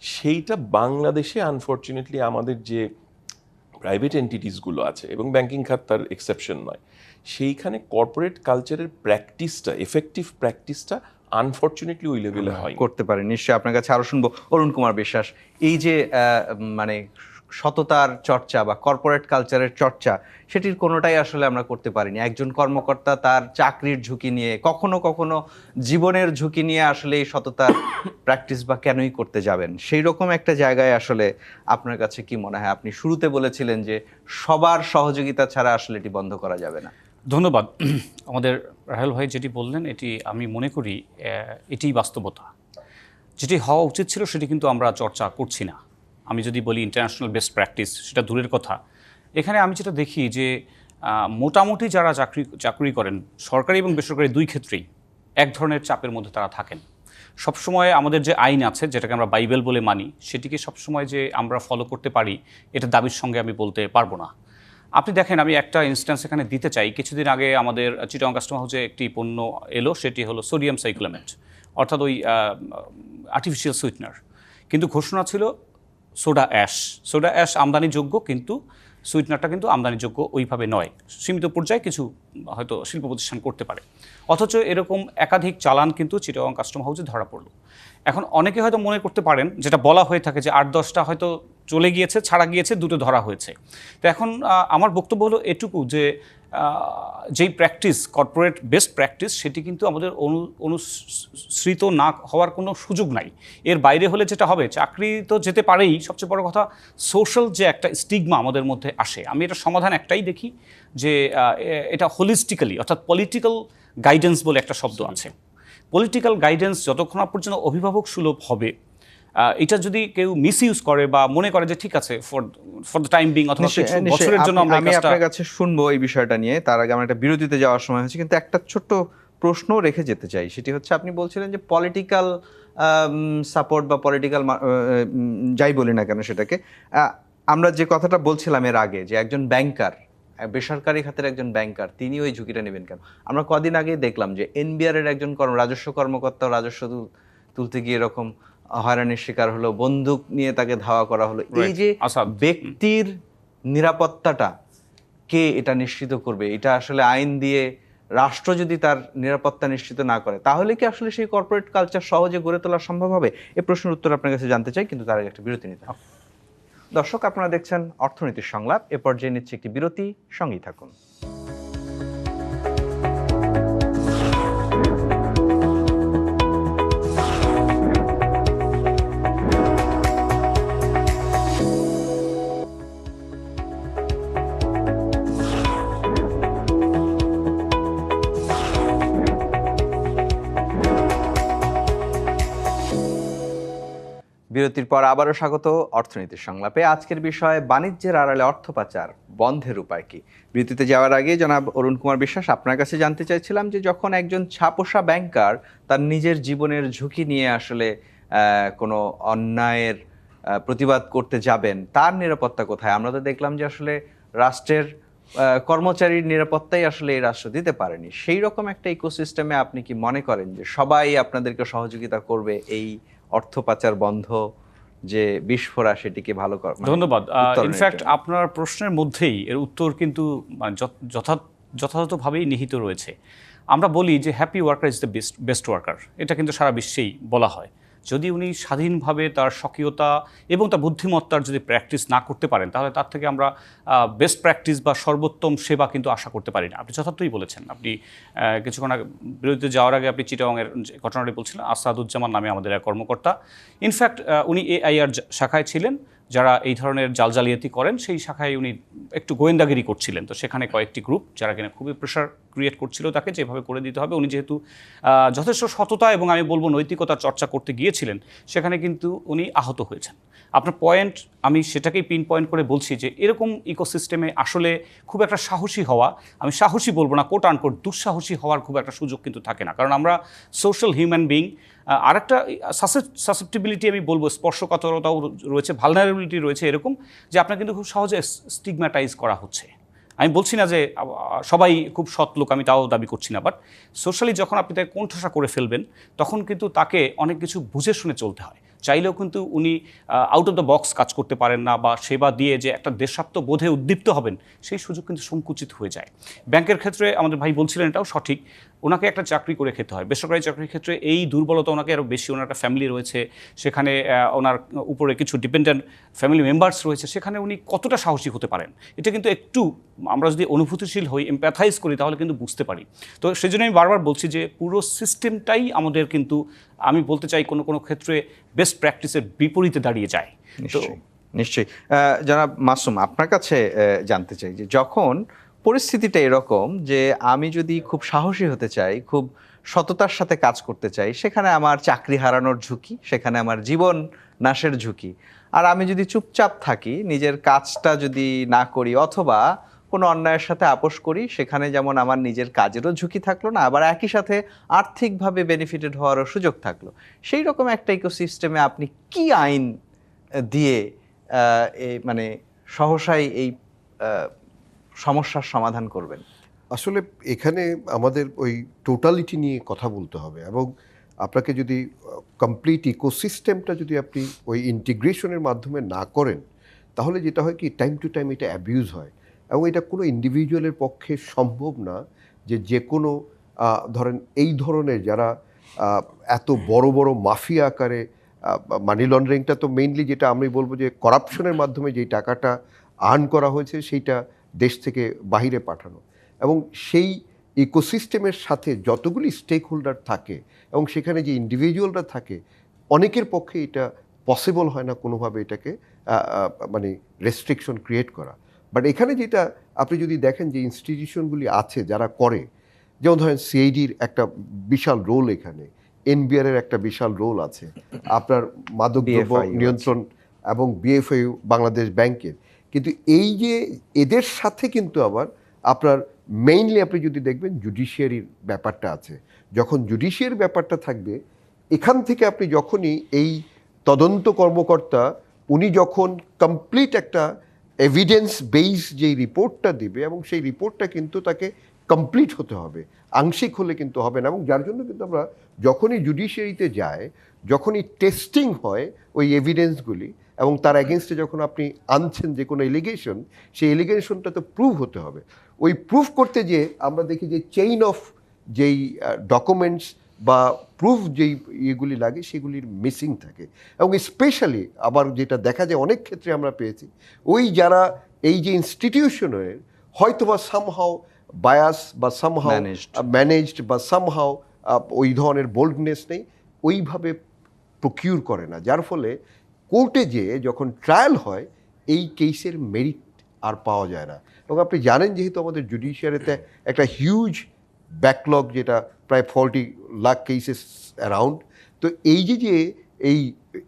সেইটা বাংলাদেশে আনফর্চুনেটলি আমাদের যে প্রাইভেট এন্টিটিসগুলো আছে, এবং ব্যাংকিং খাত তার এক্সেপশন নয়, সেইখানে কর্পোরেট কালচারের প্র্যাকটিসটা, এফেক্টিভ প্র্যাকটিসটা আনফর্চুনেটলি ওই লেভেলে হয় করতে পারে। নিশ্চয়ই আপনার কাছে আরো শুনবো। অরুণ কুমার বিশ্বাস, এই যে মানে সততার চর্চা বা কর্পোরেট কালচারের চর্চা, সেটির কোনোটাই আসলে আমরা করতে পারিনি। একজন কর্মকর্তা তার চাকরির ঝুঁকি নিয়ে, কখনো কখনো জীবনের ঝুঁকি নিয়ে আসলে এই সততার প্র্যাকটিস বা কেনই করতে যাবেন? সেই রকম একটা জায়গায় আসলে আপনার কাছে কি মনে হয়? আপনি শুরুতে বলেছিলেন যে সবার সহযোগিতা ছাড়া আসলে এটি বন্ধ করা যাবে না। ধন্যবাদ। আমাদের রাহেল ভাই যেটি বললেন এটি আমি মনে করি এটিই বাস্তবতা। যেটি হওয়া উচিত ছিল সেটি কিন্তু আমরা চর্চা করছি না। আমি যদি বলি ইন্টারন্যাশনাল বেস্ট প্র্যাকটিস, সেটা দূরের কথা। এখানে আমি যেটা দেখি যে মোটামুটি যারা চাকরি করেন সরকারি এবং বেসরকারি দুই ক্ষেত্রেই এক ধরনের চাপের মধ্যে তারা থাকেন। সবসময় আমাদের যে আইন আছে, যেটাকে আমরা বাইবেল বলে মানি, সেটিকে সবসময় যে আমরা ফলো করতে পারি এটা দাবির সঙ্গে আমি বলতে পারবো না। আপনি দেখেন, আমি একটা ইনস্ট্যান্স এখানে দিতে চাই। কিছুদিন আগে আমাদের চিটাগং কাস্টম হাউসে একটি পণ্য এলো, সেটি হলো সোডিয়াম সাইক্লোমেট, অর্থাৎ ওই আর্টিফিশিয়াল সুইটনার। কিন্তু ঘোষণা ছিল সোডা অ্যাশ আমদানিযোগ্য, কিন্তু সুইটনারটা কিন্তু আমদানিযোগ্য ওইভাবে নয়, সীমিত পর্যায়ে কিছু হয়তো শিল্প প্রতিষ্ঠান করতে পারে। অথচ এরকম একাধিক চালান কিন্তু চিটাগং কাস্টম হাউসে ধরা পড়লো। এখন অনেকে হয়তো মনে করতে পারেন, যেটা বলা হয়ে থাকে যে 8-10টা হয়তো চলে গিয়েছে, ছাড়া গিয়েছে, 2টো ধরা হয়েছে। তো এখন আমার বক্তব্য হলো এটুকু যে যেই প্র্যাকটিস, কর্পোরেট বেস্ট প্র্যাকটিস, সেটি কিন্তু আমাদের অনুসৃত না হওয়ার কোনো সুযোগ নাই। এর বাইরে হলে যেটা হবে, চাকরি তো যেতে পারেই, সবচেয়ে বড় কথা সোশ্যাল যে একটা স্টিগমা আমাদের মধ্যে আসে। আমি এটা সমাধান একটাই দেখি যে এটা হোলিস্টিক্যালি, অর্থাৎ পলিটিক্যাল গাইডেন্স বলে একটা শব্দ আছে। পলিটিক্যাল গাইডেন্স যতক্ষণ না পর্যন্ত অভিভাবক সুলভ হবে, এটা যদি কেউ মিসইউজ করে বা মনে করে যে ঠিক আছে ফর দ্য টাইম বিং অথবা কিছু বছরের জন্য আমরা আমি আপনার কাছে শুনবো এই বিষয়টা নিয়ে, তার আগে আমার একটা বিরতিতে যাওয়ার সময় হয়েছে, কিন্তু একটা ছোট্ট প্রশ্ন রেখে যেতে চাই। সেটি হচ্ছে, আপনি বলছিলেন যে পলিটিক্যাল সাপোর্ট বা পলিটিক্যাল যাই বলি না কেন সেটাকে, আমরা যে কথাটা বলছিলাম এর আগে, যে একজন ব্যাংকার, বেসরকারি খাতের একজন ব্যাংকার, তিনি ওই ঝুঁকিটা নেবেন কেন? আমরা কদিন আগেই দেখলাম যে এনবিআর এর একজন রাজস্ব কর্মকর্তা রাজস্ব তুলতে গিয়ে এরকম হয়রানির শিকার হলো, বন্দুক নিয়ে তাকে ধাওয়া করা হলো। এই যে ব্যক্তির নিরাপত্তাটা কে এটা নিশ্চিত করবে? এটা আসলে আইন দিয়ে রাষ্ট্র যদি তার নিরাপত্তা নিশ্চিত না করে, তাহলে কি আসলে সেই কর্পোরেট কালচার সহজে গড়ে তোলা সম্ভব হবে? এই প্রশ্নের উত্তর আপনার কাছে জানতে চাই, কিন্তু তার আগে একটা বিরতি নিতে হবে। দর্শক, আপনারা দেখছেন অর্থনীতির সংলাপ। এ পর্যায়ে নিচ্ছে একটি বিরতি, সঙ্গেই থাকুন। বিরতির পর আবারও স্বাগত অর্থনীতির সংলাপে। আজকের বিষয় বাণিজ্যের আড়ালে অর্থ পাচার বন্ধের উপায় কি। বিরতিতে যাওয়ার আগে জনাব অরুণ কুমার বিশ্বাস, আপনার কাছে জানতে চাইছিলাম যে যখন একজন ছাপোষা ব্যাংকার তার নিজের জীবনের ঝুঁকি নিয়ে আসলে কোনো অন্যায়ের প্রতিবাদ করতে যাবেন, তার নিরাপত্তা কোথায়? আমরা তো দেখলাম যে আসলে রাষ্ট্রের কর্মচারীর নিরাপত্তাই আসলে এই রাষ্ট্র দিতে পারেনি। সেই রকম একটা ইকোসিস্টেমে আপনি কি মনে করেন যে সবাই আপনাদেরকে সহযোগিতা করবে এই অর্থ পাচার বন্ধ যে বিস্ফোরা সেটিকে ভালো করা? ধন্যবাদ। ইনফ্যাক্ট আপনার প্রশ্নের মধ্যেই এর উত্তর কিন্তু যথাযথভাবেই নিহিত রয়েছে। আমরা বলি যে happy worker is the best worker, এটা কিন্তু সারা বিশ্বেই বলা হয়। যদি উনি স্বাধীনভাবে তার স্বকীয়তা এবং তার বুদ্ধিমত্তার যদি প্র্যাকটিস না করতে পারেন, তাহলে তার থেকে আমরা বেস্ট প্র্যাকটিস বা সর্বোত্তম সেবা কিন্তু আশা করতে পারি না। আপনি যথার্থই বলেছেন। আপনি কিছুক্ষণ আগে বিরতিতে যাওয়ার আগে আপনি চিটাগংয়ের ঘটনাটি বলছিলেন। আসাদুজ্জামান নামে আমাদের এক কর্মকর্তা, ইনফ্যাক্ট উনি এআইআর শাখায় ছিলেন, যারা এই ধরনের জালিয়াতি করেন সেই শাখায় উনি একটু গোয়েন্দাগিরি করছিলেন। তো সেখানে কয়েকটি গ্রুপ যারা কিনা খুবই প্রেশার ক্রিয়েট করছিল তাকে যেভাবে করে দিতে হবে। উনি যেহেতু যথেষ্ট সততা এবং আমি বলবো নৈতিকতার চর্চা করতে গিয়েছিলেন, সেখানে কিন্তু উনি আহত হয়েছেন। আপনার পয়েন্ট, আমি সেটাকেই পিন পয়েন্ট করে বলছি যে এরকম ইকোসিস্টেমে আসলে খুব একটা সাহসী হওয়া, আমি সাহসী বলবো না, কোট আনকোট দুঃসাহসী হওয়ার খুব একটা সুযোগ কিন্তু থাকে না। কারণ আমরা সোশ্যাল হিউম্যান বিং। আরেকটা সাসেপ্টিবিলিটি আমি বলবো, স্পর্শকাতরতাও রয়েছে, ভালনারেবিলিটি রয়েছে, এরকম যে আপনার কিন্তু খুব সহজে স্টিগম্যাটাইজ করা হচ্ছে। আমি বলছি না যে সবাই খুব সৎ লোক, আমি তাও দাবি করছি না, বাট সোশ্যালি যখন আপনি তাকে কোণঠাসা করে ফেলবেন, তখন কিন্তু তাকে অনেক কিছু বুঝে শুনে চলতে হয়। চাইলেও কিন্তু উনি আউট অফ দ্য বক্স কাজ করতে পারেন না, বা সেবা দিয়ে যে একটা দেশাত্মবোধে উদ্দীপ্ত হবেন সেই সুযোগ কিন্তু সংকুচিত হয়ে যায়। ব্যাংকের ক্ষেত্রে আমাদের ভাই বলছিলেন, এটাও সঠিক। ওনাকে একটা চাকরি করে খেতে হয়। বেসরকারি চাকরির ক্ষেত্রে এই দুর্বলতা ওনাকে আরও বেশি, ওনার একটা ফ্যামিলি রয়েছে, সেখানে ওনার উপরে কিছু ডিপেন্ডেন্ট ফ্যামিলি মেম্বার্স রয়েছে, সেখানে উনি কতটা সাহসী হতে পারেন, এটা কিন্তু একটু আমরা যদি অনুভূতিশীল হই, এমপ্যাথাইজ করি, তাহলে কিন্তু বুঝতে পারি। তো সেই জন্য আমি বারবার বলছি যে পুরো সিস্টেমটাই আমাদের কিন্তু, আমি বলতে চাই, কোনো কোনো ক্ষেত্রে বেস্ট প্র্যাকটিসের বিপরীতে দাঁড়িয়ে যায়। তো নিশ্চয়ই জনাব মাসুম, আপনার কাছে জানতে চাই যে যখন পরিস্থিতিটা এরকম যে আমি যদি খুব সাহসী হতে চাই, খুব সততার সাথে কাজ করতে চাই, সেখানে আমার চাকরি হারানোর ঝুঁকি, সেখানে আমার জীবন নাশের ঝুঁকি। আর আমি যদি চুপচাপ থাকি, নিজের কাজটা যদি না করি অথবা কোনো অন্যায়ের সাথে আপোষ করি, সেখানে যেমন আমার নিজের কাজেরও ঝুঁকি থাকলো না, আবার একই সাথে আর্থিকভাবে বেনিফিটেড হওয়ারও সুযোগ থাকলো। সেই রকম একটা ইকোসিস্টেমে আপনি কি আইন দিয়ে মানে সহসাই এই সমস্যার সমাধান করবেন? আসলে এখানে আমাদের ওই টোটালিটি নিয়ে কথা বলতে হবে, এবং আপনাকে যদি কমপ্লিট ইকোসিস্টেমটা যদি আপনি ওই ইন্টিগ্রেশনের মাধ্যমে না করেন, তাহলে যেটা হয় কি, টাইম টু টাইম এটা অ্যাবিউজ হয়। এবং এটা কোনো ইন্ডিভিজুয়ালের পক্ষে সম্ভব না যে কোনো ধরেন এই ধরনের যারা এত বড় বড় মাফিয়া আকারে, মানি লন্ডারিংটা তো মেইনলি যেটা আমি বলবো যে করাপশনের মাধ্যমে যেই টাকাটা আর্ন করা হয়েছে সেইটা দেশ থেকে বাহিরে পাঠানো, এবং সেই ইকোসিস্টেমের সাথে যতগুলি স্টেক হোল্ডার থাকে এবং সেখানে যে ইন্ডিভিজুয়ালরা থাকে, অনেকের পক্ষে এটা পসিবল হয় না কোনোভাবে এটাকে মানে রেস্ট্রিকশন ক্রিয়েট করা। বাট এখানে যেটা আপনি যদি দেখেন যে ইনস্টিটিউশনগুলি আছে যারা করে, যেমন ধরেন সিআইডির একটা বিশাল রোল এখানে, এনবিআরের একটা বিশাল রোল আছে, আপনার মাদকদ্রব্য BFIU নিয়ন্ত্রণ এবং বিএফআইউ বাংলাদেশ ব্যাংকের। কিন্তু এই যে এদের সাথে কিন্তু আবার আপনার মেইনলি আপনি যদি দেখবেন জুডিশিয়ারির ব্যাপারটা আছে। যখন জুডিশিয়ারির ব্যাপারটা থাকবে, এখান থেকে আপনি যখনই এই তদন্ত কর্মকর্তা উনি যখন কমপ্লিট একটা এভিডেন্স বেস যেই রিপোর্টটা দিবে, এবং সেই রিপোর্টটা কিন্তু তাকে কমপ্লিট হতে হবে, আংশিক হলে কিন্তু হবে না। এবং যার জন্য কিন্তু আমরা যখনই জুডিশিয়ারিতে যায়, যখনই টেস্টিং হয় ওই এভিডেন্সগুলি, এবং তার এগেনস্টে যখন আপনি আনছেন যে কোনো এলিগেশন, সেই এলিগেশনটা তো প্রুভ হতে হবে। ওই প্রুফ করতে গিয়ে আমরা দেখি যে চেইন অফ যেই ডকুমেন্টস বা প্রুফ যেই ইয়েগুলি লাগে সেগুলির মিসিং থাকে। এবং স্পেশালি আবার যেটা দেখা যায় অনেক ক্ষেত্রে আমরা পেয়েছি, ওই যারা এই যে ইনস্টিটিউশনের হয়তোবা সামহাও বায়াস বা সামহাও ম্যানেজড বা সামহাও ওই ধরনের বোল্ডনেস নেই, ওইভাবে প্রকিউর করে না, যার ফলে কোর্টে যেয়ে যখন ট্রায়াল হয় এই কেসের মেরিট আর পাওয়া যায় না। এবং আপনি জানেন যেহেতু আমাদের জুডিশিয়ারিতে একটা হিউজ ব্যাকলগ, যেটা প্রায় 40 লাখ কেসেস অ্যারাউন্ড, তো এই যে এই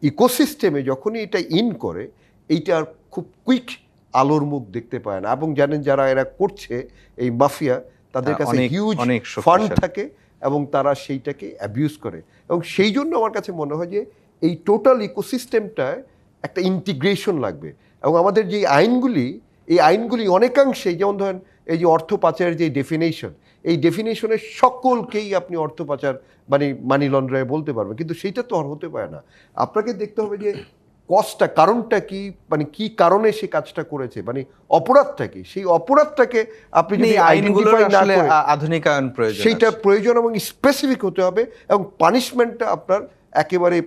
ইকোসিস্টেমে যখনই এটা ইন করে, এইটার খুব কুইক আলোর মুখ দেখতে পায় না। এবং জানেন যারা এরা করছে এই মাফিয়া, তাদের কাছে হিউজ ফান্ড থাকে এবং তারা সেইটাকে অ্যাবিউজ করে। এবং সেই জন্য আমার কাছে মনে হয় যে এই টোটাল ইকোসিস্টেমটায় একটা ইন্টিগ্রেশন লাগবে। এবং আমাদের যে আইনগুলি, এই আইনগুলি অনেকাংশে, যেমন ধরেন এই যে অর্থ পাচারের যে ডেফিনেশন, এই ডেফিনেশনের সকলকেই আপনি অর্থ পাচার মানে মানি লন্ডারে বলতে পারবেন, কিন্তু সেইটা তো আর হতে পারে না। আপনাকে দেখতে হবে যে কজটা, কারণটা কি, মানে কি কারণে সে কাজটা করেছে, মানে অপরাধটা কি, সেই অপরাধটাকে আপনি যদি আইডেন্টিফাই না করে, আধুনিকায়ন প্রয়োজন, সেইটা প্রয়োজন এবং স্পেসিফিক হতে হবে, এবং পানিশমেন্টটা আপনার একেবারে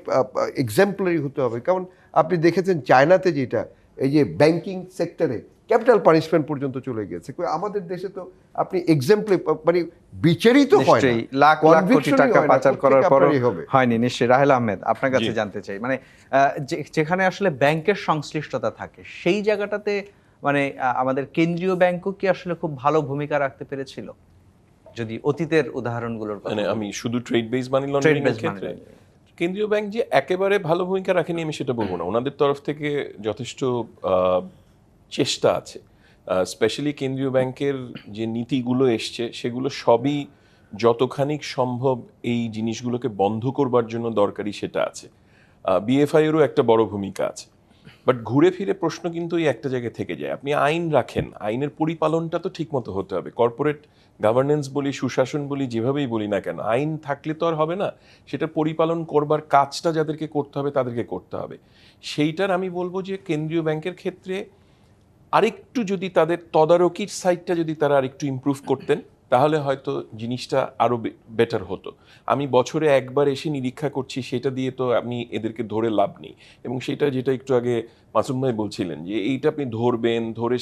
এক্সাম্পলারি হতে হবে। কারণ আপনি দেখেছেন চায়নাতে যেটা, এই যে ব্যাংকিং সেক্টরে ক্যাপিটাল পানিশমেন্ট পর্যন্ত চলে গেছে, আমাদের দেশে তো আপনি এক্সাম্পলারি মানে বিচারিত হয় না, লাখ লাখ কোটি টাকা পাচার করার পর হয়নি। নিশ্চয়ই রাহেলা আহমেদ, আপনার কাছে জানতে চাই, মানে যেখানে আসলে ব্যাংকের সংশ্লিষ্টতা থাকে, সেই জায়গাটাতে মানে আমাদের কেন্দ্রীয় ব্যাংকও কি আসলে খুব ভালো ভূমিকা রাখতে পেরেছিল? যদি অতীতের উদাহরণগুলোর কথা, মানে আমি শুধু ট্রেড বেস মানি লন্ডারিং এর ক্ষেত্রে কেন্দ্রীয় ব্যাংক যে একেবারে ভালো ভূমিকা রাখেনি আমি সেটা বলবো না। ওনাদের তরফ থেকে যথেষ্ট চেষ্টা আছে। স্পেশালি কেন্দ্রীয় ব্যাংকের যে নীতিগুলো এসছে সেগুলো সবই যতখানি সম্ভব এই জিনিসগুলোকে বন্ধ করবার জন্য দরকারি সেটা আছে। বিএফআইয়েরও একটা বড় ভূমিকা আছে। বাট ঘুরে ফিরে প্রশ্ন কিন্তু এই একটা জায়গায় থেকে যায়, আপনি আইন রাখেন, আইনের পরিপালনটা তো ঠিক মতো হতে হবে। কর্পোরেট গভর্নেন্স বলি, সুশাসন বলি, যেভাবেই বলি না কেন, আইন থাকলে তো আর হবে না, সেটা পরিপালন করবার কাজটা যাদেরকে করতে হবে তাদেরকে করতে হবে। সেইটার আমি বলবো যে কেন্দ্রীয় ব্যাংকের ক্ষেত্রে আরেকটু যদি তাদের তদারকির সাইডটা যদি তারা আরেকটু ইমপ্রুভ করতেন, তাহলে হয়তো জিনিসটা আরও বেটার হতো। আমি বছরে একবার এসে নিরীক্ষা করছি, সেটা দিয়ে তো আপনি এদেরকে ধরে লাভ নেই। এবং সেটা যেটা একটু আগে মাসুম ভাই বলছিলেন যে এইটা আপনি ধরবেন, ধরে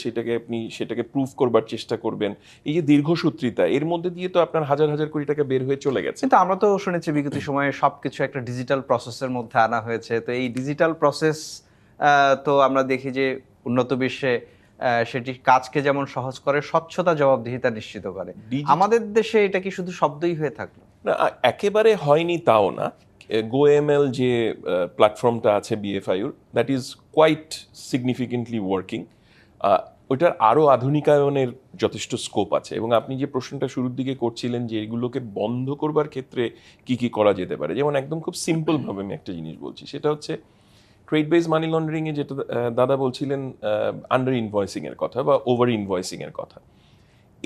সেটাকে প্রুফ করবার চেষ্টা করবেন, এই যে দীর্ঘসূত্রিতা, এর মধ্যে দিয়ে তো আপনার হাজার হাজার কোটি টাকা বের হয়ে চলে গেছে। কিন্তু আমরা তো শুনেছি বিগত সময়ে সবকিছু একটা ডিজিটাল প্রসেসের মধ্যে আনা হয়েছে। তো এই ডিজিটাল প্রসেস তো আমরা দেখি যে উন্নত বিশ্বে সেটি কাজকে যেমন সহজ করে, স্বচ্ছতা জবাবদিহিতা নিশ্চিত করে। আমাদের দেশে এটা কি শুধু শব্দই হয়ে থাকলো? না, একেবারে হয়নি তাও না। GoML যে প্ল্যাটফর্মটা আছে BFIUর, that is quite significantly working. ওইটার আরও আধুনিকায়নের যথেষ্ট স্কোপ আছে। এবং আপনি যে প্রশ্নটা শুরুর দিকে করছিলেন যে এগুলোকে বন্ধ করবার ক্ষেত্রে কি কি করা যেতে পারে, যেমন একদম খুব সিম্পলভাবে আমি একটা জিনিস বলছি, সেটা হচ্ছে ট্রেড বেস মানি লন্ডারিংয়ে যেটা দাদা বলছিলেন, আন্ডার ইনভয়েসিং এর কথা বা ওভার ইনভয়েসিং এর কথা।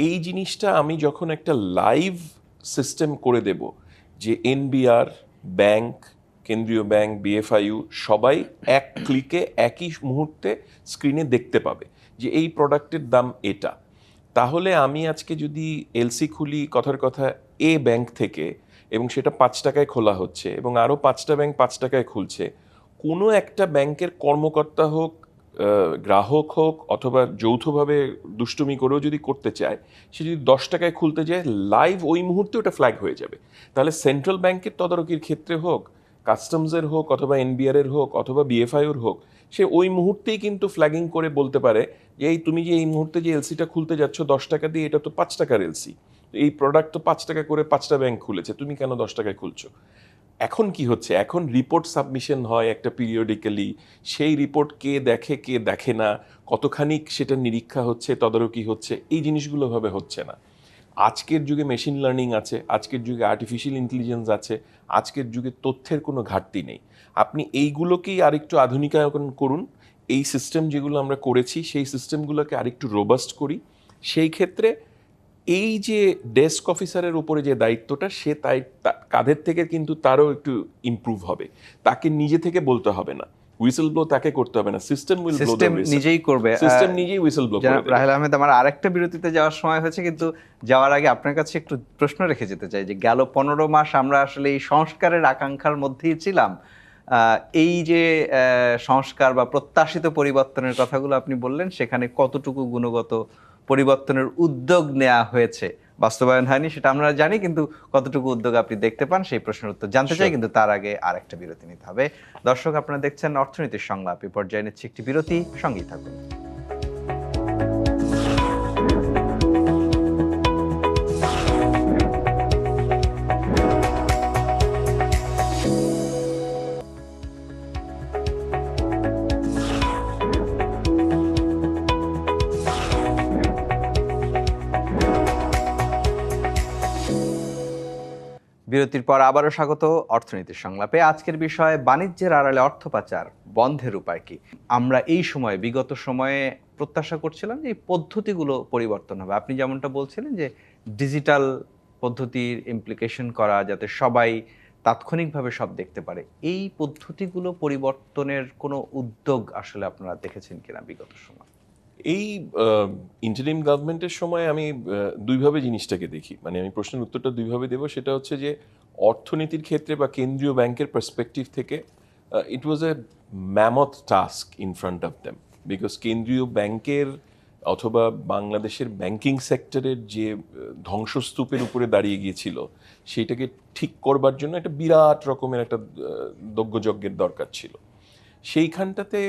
এই জিনিসটা আমি যখন একটা লাইভ সিস্টেম করে দেব যে NBR, ব্যাংক, কেন্দ্রীয় ব্যাংক, BFIU সবাই এক ক্লিকে একই মুহূর্তে স্ক্রিনে দেখতে পাবে যে এই প্রোডাক্টের দাম এটা, তাহলে আমি আজকে যদি LC খুলি কথার কথা ব্যাংক থেকে, এবং সেটা 5 টাকায় খোলা হচ্ছে এবং আরও 5টা ব্যাংক 5 টাকায় খুলছে, কোনো একটা ব্যাংকের কর্মকর্তা হোক, গ্রাহক হোক, অথবা যৌথভাবে দুষ্টুমি করেও যদি করতে চায়, সে যদি 10 টাকায় খুলতে যায়, লাইভ ওই মুহূর্তে ওটা ফ্ল্যাগ হয়ে যাবে। তাহলে সেন্ট্রাল ব্যাংকের তদারকির ক্ষেত্রে হোক, কাস্টমসের হোক, অথবা NBR এর হোক, অথবা BFIUর হোক, সে ওই মুহূর্তেই কিন্তু ফ্ল্যাগিং করে বলতে পারে যে তুমি যে এই মুহূর্তে যে LCটা খুলতে যাচ্ছ 10 টাকা দিয়ে, এটা তো 5 টাকার LC, এই প্রোডাক্ট তো 5 টাকা করে 5টা ব্যাংক খুলেছে, তুমি কেন 10 টাকায় খুলছো? এখন কি হচ্ছে, এখন রিপোর্ট সাবমিশন হয় একটা পিরিয়ডিক্যালি, সেই রিপোর্ট কে দেখে কে দেখে না, কতখানি সেটা নিরীক্ষা হচ্ছে, তদারকি হচ্ছে, এই জিনিসগুলো ভাবে হচ্ছে না। আজকের যুগে মেশিন লার্নিং আছে, আজকের যুগে আর্টিফিশিয়াল ইন্টেলিজেন্স আছে, আজকের যুগে তথ্যের কোনো ঘাটতি নেই। আপনি এইগুলোকেই আরেকটু আধুনিকায়ন করুন, এই সিস্টেম যেগুলো আমরা করেছি সেই সিস্টেমগুলোকে আরেকটু রোবাস্ট করি। সেই ক্ষেত্রে এই যে ডেস্ক অফিসারের উপরে যে দায়িত্বটা, সে তাই কাঁধের থেকে কিন্তু তারও একটু ইমপ্রুভ হবে। তাকে নিজে থেকে বলতে হবে না, হুইসেল ব্লো তাকে করতে হবে না, সিস্টেম নিজেই করবে, সিস্টেম নিজেই হুইসেল ব্লো করে দেবে। রাহেল আহমেদ, আমার আরেকটা বিরতিতে যাওয়ার সময় হয়েছে, কিন্তু যাওয়ার আগে আপনার কাছে একটু প্রশ্ন রেখে যেতে চাই যে গেল 15 মাস আমরা আসলে এই সংস্কারের আকাঙ্ক্ষার মধ্যেই ছিলাম। এই যে সংস্কার বা প্রত্যাশিত পরিবর্তনের কথাগুলো আপনি বললেন, সেখানে কতটুকু গুণগত পরিবর্তনের উদ্যোগ নেওয়া হয়েছে, বাস্তবায়ন হয়নি সেটা আমরা জানি, কিন্তু কতটুকু উদ্যোগ আপনি দেখতে পান সেই প্রশ্নের উত্তর জানতে চাই। কিন্তু তার আগে আরেকটা বিরতি নিতে হবে। দর্শক, আপনারা দেখছেন অর্থনীতির সংলাপ। এই পর্যায়ে নিচ্ছে একটি বিরতি, সঙ্গেই থাকুন। বিরতির পর আবারও স্বাগত অর্থনীতির সংলাপে। আজকের বিষয় বাণিজ্যের আড়ালে অর্থ পাচার বন্ধের উপায় কি। আমরা এই সময়ে, বিগত সময়ে প্রত্যাশা করছিলাম যে এই পদ্ধতিগুলো পরিবর্তন হবে। আপনি যেমনটা বলছিলেন যে ডিজিটাল পদ্ধতির ইমপ্লিকেশন করা, যাতে সবাই তাৎক্ষণিকভাবে সব দেখতে পারে, এই পদ্ধতিগুলো পরিবর্তনের কোনো উদ্যোগ আসলে আপনারা দেখেছেন কিনা বিগত সময়? এই ইন্টারিম গভর্নমেন্টের সময় আমি দুইভাবে জিনিসটাকে দেখি, মানে আমি প্রশ্নের উত্তরটা দুইভাবে দেবো। সেটা হচ্ছে যে অর্থনীতির ক্ষেত্রে বা কেন্দ্রীয় ব্যাংকের পার্সপেক্টিভ থেকে it was a mammoth task in front of them, because কেন্দ্রীয় ব্যাংকের অথবা বাংলাদেশের ব্যাংকিং সেক্টরের যে ধ্বংসস্তূপের উপরে দাঁড়িয়ে গিয়েছিল, সেইটাকে ঠিক করবার জন্য একটা বিরাট রকমের একটা যজ্ঞের দরকার ছিল। সেইখানটাতে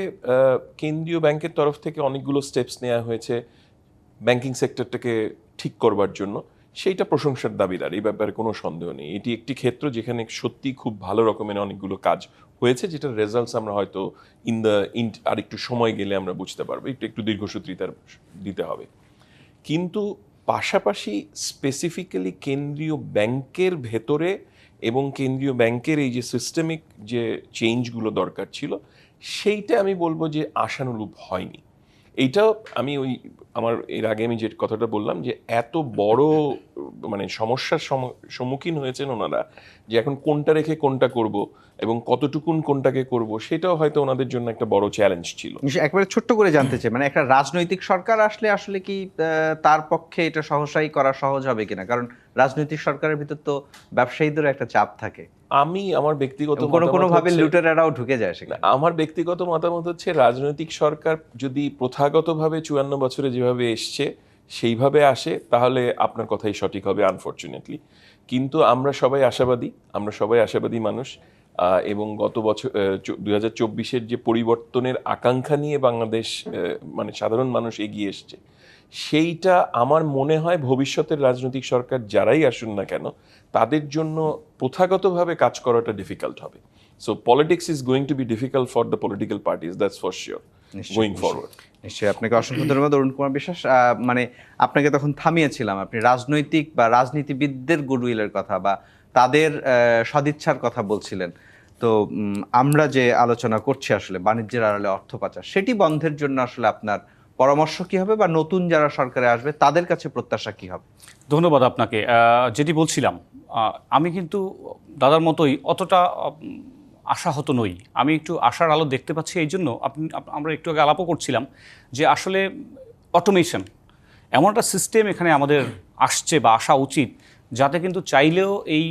কেন্দ্রীয় ব্যাংকের তরফ থেকে অনেকগুলো স্টেপস নেওয়া হয়েছে ব্যাংকিং সেক্টরটাকে ঠিক করবার জন্য, সেইটা প্রশংসার দাবিদার, এই ব্যাপারে কোনো সন্দেহ নেই। এটি একটি ক্ষেত্র যেখানে সত্যি খুব ভালো রকমের অনেকগুলো কাজ হয়েছে, যেটার রেজাল্টস আমরা হয়তো আর একটু সময় গেলে আমরা বুঝতে পারবো, একটু দীর্ঘসূত্রিতার দিতে হবে। কিন্তু পাশাপাশি স্পেসিফিক্যালি কেন্দ্রীয় ব্যাংকের ভেতরে এবং কেন্দ্রীয় ব্যাংকের এই যে সিস্টেমিক যে চেঞ্জগুলো দরকার ছিল, সেইটা আমি বলবো যে আশানুরূপ হয়নি। এইটাও আমি ওই আমার এর আগে আমি যে কথাটা বললাম যে এত বড় মানে সমস্যার সম্মুখীন হয়েছেন ওনারা, যে এখন কোনটা রেখে কোনটা করব এবং কতটুকুন কোনটাকে করব, সেটাও হয়তো ওনাদের জন্য একটা বড় চ্যালেঞ্জ ছিল। একবারে ছোট্ট করে জানতে চাই, মানে একটা রাজনৈতিক সরকার আসলে আসলে কি তার পক্ষে এটা সহসাই করা সহজ হবে কিনা? কারণ রাজনৈতিক সরকারের ভিতর তো ব্যবসায়ীদের একটা চাপ থাকে, আমি আমার ব্যক্তিগত কোনো ভাবে হচ্ছে- লুটেরাও ঢুকে যায় সেখানে। আমার ব্যক্তিগত মতামত হচ্ছে রাজনৈতিক সরকার যদি প্রথাগতভাবে 54 বছরে যেভাবে এসছে সেইভাবে আসে তাহলে আপনার কথাই সঠিক হবে, আনফরচুনেটলি। কিন্তু আমরা সবাই আশাবাদী মানুষ, এবং গত বছর 2024-এর যে পরিবর্তনের আকাঙ্ক্ষা নিয়ে বাংলাদেশ মানে সাধারণ মানুষ এগিয়ে এসছে, সেইটা আমার মনে হয় ভবিষ্যতের রাজনৈতিক সরকার যারাই আসুন না কেন তাদের জন্য প্রথাগতভাবে কাজ করাটা ডিফিকাল্ট হবে। So politics is going to be difficult for the political parties, that's for sure, going forward. নিশ্চয়ই, আপনাকে অসংখ্য ধন্যবাদ অরুণ কুমার বিশ্বাস। মানে আপনাকে তখন থামিয়েছিলাম, আপনি রাজনৈতিক বা রাজনীতিবিদদের গুডউইলের কথা বা তাদের সদিচ্ছার কথা বলছিলেন। তো আমরা যে আলোচনা করছি আসলে বাণিজ্যের আড়ালে অর্থ পাচার, সেটি বন্ধের জন্য আসলে আপনার পরামর্শ কি হবে, বা নতুন যারা সরকারে আসবে তাদের কাছে প্রত্যাশা কি হবে? ধন্যবাদ আপনাকে। যেটি বলছিলাম, আমি কিন্তু দাদার মতোই অতটা আশাহত নই। আমি একটু আশার আলো দেখতে পাচ্ছি এই জন্য আমরা একটু আগে আলাপও করছিলাম যে আসলে অটোমেশন এমন একটা সিস্টেম এখানে আমাদের আসছে বা আসা উচিত, যাতে কিন্তু চাইলেও এই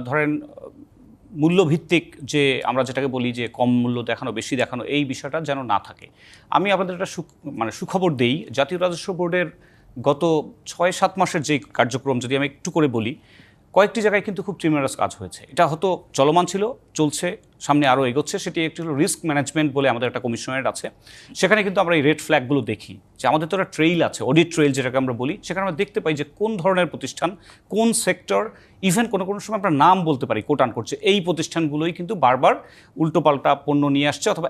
ধরেন মূল্যভিত্তিক যে আমরা যেটাকে বলি যে কম মূল্য দেখানো বেশি দেখানো, এই বিষয়টা যেন না থাকে। আমি আপনাদের একটা সুখবর দেই, জাতীয় রাজস্ব বোর্ডের গত 6-7 মাসের যে কার্যক্রম যদি আমি একটু করে বলি, কয়েকটি জায়গায় কিন্তু খুব ট্রিমারাস কাজ হয়েছে। এটা হয়তো চলমান ছিল, চলছে, সামনে আরও এগোচ্ছে। সেটি একটি হলো রিস্ক ম্যানেজমেন্ট বলে আমাদের একটা কমিশনারেট আছে। সেখানে কিন্তু আমরা এই রেড ফ্ল্যাগগুলো দেখি যে আমাদের তো একটা ট্রেইল আছে, অডিট ট্রেইল যেটাকে আমরা বলি। সেখানে আমরা দেখতে পাই যে কোন ধরনের প্রতিষ্ঠান, কোন সেক্টর, ইভেন কোনো সময় আমরা নাম বলতে পারি কোটান করছে, এই প্রতিষ্ঠানগুলোই কিন্তু বারবার উল্টোপাল্টা পণ্য নিয়ে আসছে অথবা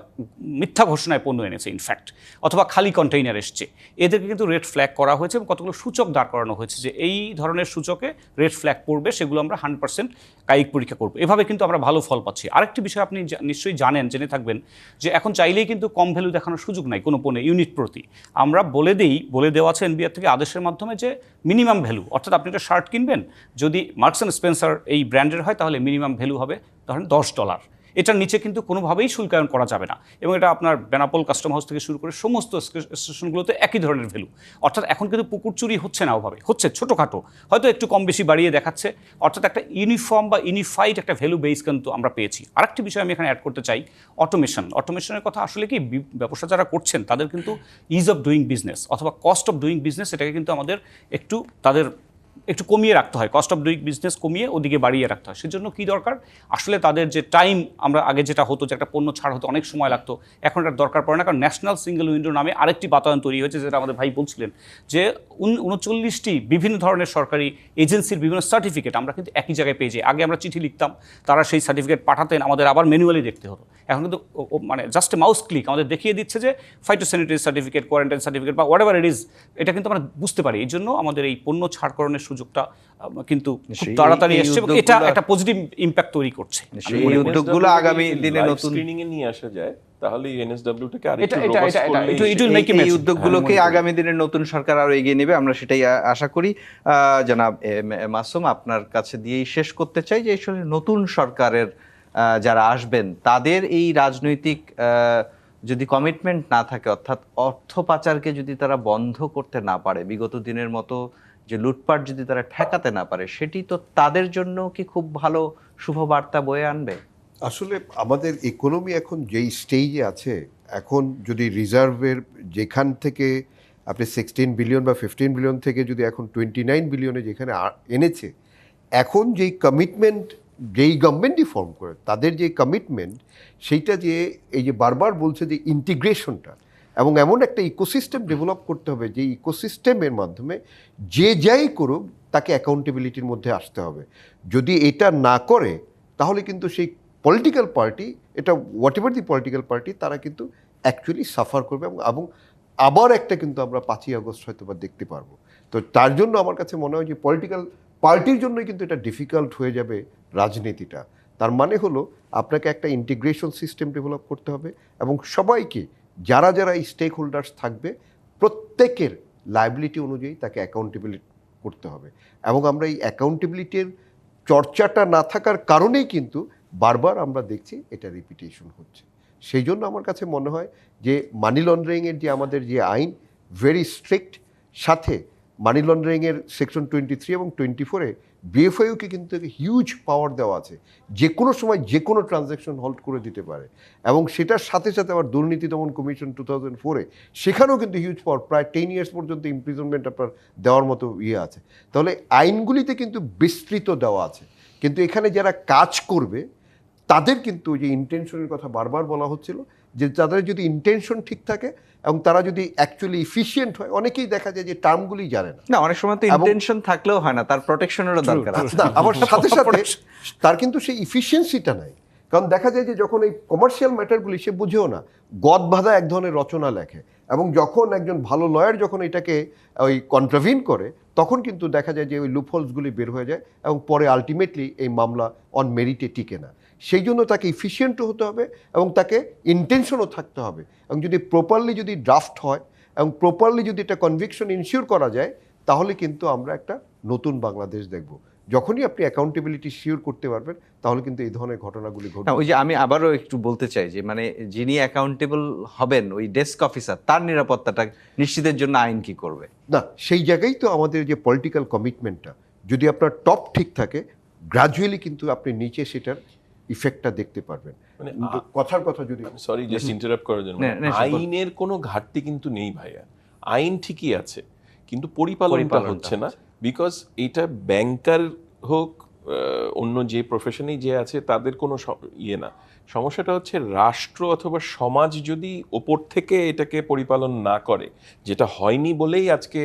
মিথ্যা ঘোষণায় পণ্য এনেছে ইনফ্যাক্ট, অথবা খালি কন্টেইনার এসছে। এদেরকে কিন্তু রেড ফ্ল্যাগ করা হয়েছে এবং কতগুলো সূচক দাঁড় করানো হয়েছে যে এই ধরনের সূচকে রেড ফ্ল্যাগ পড়বে, সেগুলো আমরা 100% কায়িক পরীক্ষা করবো। এভাবে কিন্তু আমরা ভালো ফল পাচ্ছি। আরেকটি বিষয় আপনি নিশ্চয়ই জেনে থাকবেন যে এখন চাইলেই কিন্তু কম ভ্যালু দেখানোর সুযোগ নাই কোনো পণ্যে ইউনিট প্রতি। আমরা বলে দেওয়া আছে এনবিআর থেকে আদেশের মাধ্যমে যে মিনিমাম ভ্যালু, অর্থাৎ আপনি একটা শার্ট কিনবেন, যদি মার্কস অ্যান্ড স্পেন্সার এই ব্র্যান্ডের হয় তাহলে মিনিমাম ভ্যালু হবে ধরেন $10। এটার নিচে কিন্তু কোনোভাবেই শুল্কায়ন করা যাবে না, এবং এটা আপনার বেনাপোল কাস্টম হাউস থেকে শুরু করে সমস্ত স্টেশনগুলোতে একই ধরনের ভ্যালু। অর্থাৎ এখন কিন্তু পুকুর চুরি হচ্ছে না, ওভাবে হচ্ছে ছোটোখাটো, হয়তো একটু কম বেশি বাড়িয়ে দেখাচ্ছে। অর্থাৎ একটা ইউনিফর্ম বা ইউনিফাইড একটা ভ্যালু বেস কিন্তু আমরা পেয়েছি। আরেকটি বিষয় আমি এখানে অ্যাড করতে চাই, অটোমেশনের কথা। আসলে কি ব্যবসা যারা করছেন তাদের কিন্তু ইজ অফ ডুইং বিজনেস অথবা কস্ট অফ ডুইং বিজনেস, এটাকে কিন্তু আমাদের একটু কমিয়ে রাখতে হয়। কস্ট অফ ডুইং বিজনেস কমিয়ে ওদিকে বাড়িয়ে রাখতে হয়। সেজন্য কী দরকার, আসলে তাদের যে টাইম, আমরা আগে যেটা হতো যে একটা পণ্য ছাড় হতো অনেক সময় লাগতো, এখন এটার দরকার পড়ে না। কারণ ন্যাশনাল সিঙ্গেল উইন্ডো নামে আরেকটি বাতায়ন তৈরি হয়েছে, যেটা আমাদের ভাই বলছিলেন যে 39টি বিভিন্ন ধরনের সরকারি এজেন্সির বিভিন্ন সার্টিফিকেট আমরা কিন্তু একই জায়গায় পেয়ে যাই। আগে আমরা চিঠি লিখতাম, তারা সেই সার্টিফিকেট পাঠাতেন, আমাদের আবার ম্যানুয়ালি দেখতে হতো। এখন কিন্তু মানে জাস্ট মাউস ক্লিক আমাদের দেখিয়ে দিচ্ছে যে ফাইটোস্যানিটারি সার্টিফিকেট, কোয়ারেন্টাইন সার্টিফিকেট বা হোয়াটএভার ইট ইজ, এটা কিন্তু আমরা বুঝতে পারি। এই জন্য আমাদের এই পণ্য ছাড়করণের সুযোগটা কিন্তু খুব তাড়াতাড়ি এসছে এবং এটা একটা পজিটিভ ইম্প্যাক্ট তৈরি করছে। এই উদ্যোগগুলো আগামী দিনে নতুন স্ক্রিনিং এ নিয়ে আসা যায়, তাহলে এনএসডব্লিউটাকে এই উদ্যোগগুলোকে আগামী দিনের নতুন সরকার আরো এগিয়ে নেবে, আমরা সেটাই আশা করি। জনাব মাসুম, আপনার কাছে দিয়েই শেষ করতে চাই যে আসলে নতুন সরকারের যারা আসবেন তাদের এই রাজনৈতিক যদি কমিটমেন্ট না থাকে, অর্থাৎ অর্থ পাচারকে যদি তারা বন্ধ করতে না পারে, বিগত দিনের মতো যে লুটপাট যদি তারা ঠেকাতে না পারে, সেটি তো তাদের জন্য কি খুব ভালো শুভবার্তা বয়ে আনবে? আসলে আমাদের ইকোনমি এখন যেই স্টেজে আছে, এখন যদি রিজার্ভের যেখান থেকে আপনি 16 বিলিয়ন বা 15 বিলিয়ন থেকে যদি এখন 29 বিলিয়নে যেখানে এনেছে, এখন যেই কমিটমেন্ট যেই গভর্নমেন্টই ফর্ম করে তাদের যে কমিটমেন্ট, সেইটা যে এই যে বারবার বলছে যে ইন্টিগ্রেশনটা, এবং এমন একটা ইকোসিস্টেম ডেভেলপ করতে হবে যে ইকোসিস্টেমের মাধ্যমে যে যাই করুক তাকে অ্যাকাউন্টেবিলিটির মধ্যে আসতে হবে। যদি এটা না করে তাহলে কিন্তু সেই পলিটিক্যাল পার্টি, এটা what ever the political party, তারা কিন্তু অ্যাকচুয়ালি সাফার করবে এবং আবার একটা কিন্তু আমরা 5ই আগস্ট হয়তো বা দেখতে পারবো। তো তার জন্য আমার কাছে মনে হয় যে পলিটিক্যাল পার্টির জন্যই কিন্তু এটা ডিফিকাল্ট হয়ে যাবে রাজনীতিটা। তার মানে হলো আপনাকে একটা ইন্টিগ্রেশন সিস্টেম ডেভেলপ করতে হবে এবং সবাইকে, যারা যারা এই স্টেক হোল্ডার্স থাকবে প্রত্যেকের লায়াবিলিটি অনুযায়ী তাকে অ্যাকাউন্টেবিলিটি করতে হবে। এবং আমরা এই অ্যাকাউন্টেবিলিটির চর্চাটা না থাকার কারণেই কিন্তু বারবার আমরা দেখছি এটা রিপিটেশন হচ্ছে। সেই জন্য আমার কাছে মনে হয় যে মানি লন্ডারিংয়ের যে আমাদের যে আইন ভেরি স্ট্রিক্ট, সাথে মানি লন্ডারিংয়ের সেকশন 23 এবং 24-এ বিএফআইউকে কিন্তু হিউজ পাওয়ার দেওয়া আছে, যে কোনো সময় যে কোনো ট্রানজ্যাকশন হল্ট করে দিতে পারে। এবং সেটার সাথে সাথে আবার দুর্নীতি দমন কমিশন 2004-এ সেখানেও কিন্তু হিউজ পাওয়ার, প্রায় 10 ইয়ার্স পর্যন্ত ইমপ্রিজনমেন্ট আপনার দেওয়ার মতো আছে। তাহলে আইনগুলিতে কিন্তু বিস্তৃত দেওয়া আছে, কিন্তু এখানে যারা কাজ করবে তাদের কিন্তু যে ইন্টেনশনের কথা বারবার বলা হচ্ছিল, যে তাদের যদি ইন্টেনশন ঠিক থাকে এবং তারা যদি অ্যাকচুয়ালি ইফিশিয়েন্ট হয়, অনেকেই দেখা যায় যে টার্মগুলি জানে না। না, অনেক সময় তো ইন্টেনশন থাকলেও হয় না, তার প্রোটেকশনেরও দরকার আছে। না, আবার সাথে সাথে তার কিন্তু সেই ইফিসিয়েন্সিটা নাই। কারণ দেখা যায় যে যখন এই কমার্শিয়াল ম্যাটারগুলি সে বুঝেও না, গদ বাঁধা এক ধরনের রচনা লেখে, এবং যখন একজন ভালো লয়ার যখন এটাকে ওই কন্ট্রাভিন করে, তখন কিন্তু দেখা যায় যে ওই লুপহোলসগুলি বের হয়ে যায় এবং পরে আলটিমেটলি এই মামলা অন মেরিটে টিকে না। সেই জন্য তাকে ইফিশিয়েন্টও হতে হবে এবং তাকে ইন্টেনশনও থাকতে হবে। এবং যদি প্রপারলি যদি ড্রাফট হয় এবং প্রপারলি যদি এটা কনভিকশন ইনশিওর করা যায়, তাহলে কিন্তু আমরা একটা নতুন বাংলাদেশ দেখব। যখনই আপনি অ্যাকাউন্টেবিলিটি শিওর করতে পারবেন, তাহলে কিন্তু এই ধরনের ঘটনাগুলি ঘটবে। না, ওই যে আমি আবারও একটু বলতে চাই যে মানে যিনি অ্যাকাউন্টেবল হবেন, ওই ডেস্ক অফিসার, তার নিরাপত্তাটা নিশ্চিতের জন্য আইন কি করবে? না, সেই জায়গায় তো আমাদের যে পলিটিক্যাল কমিটমেন্টটা, যদি আপনার টপ ঠিক থাকে, গ্রাজুয়ালি কিন্তু আপনি নিচে সেটার ইফেক্টটা দেখতে পারবেন। মানে কথার কথা যদি সরি জাস্ট ইন্টারাপ্ট করার জন্য, না, আইনের কোনো ঘাটতি কিন্তু নেই ভাইয়া, আইন ঠিকই আছে, কিন্তু পরিপালনটা হচ্ছে না। বিকজ এটা ব্যাংকার হোক, অন্য যে প্রফেশনেই যে আছে, তাদের কোনো ইয়ে না। সমস্যাটা হচ্ছে রাষ্ট্র অথবা সমাজ যদি ওপর থেকে এটাকে পরিপালন না করে, যেটা হয়নি বলেই আজকে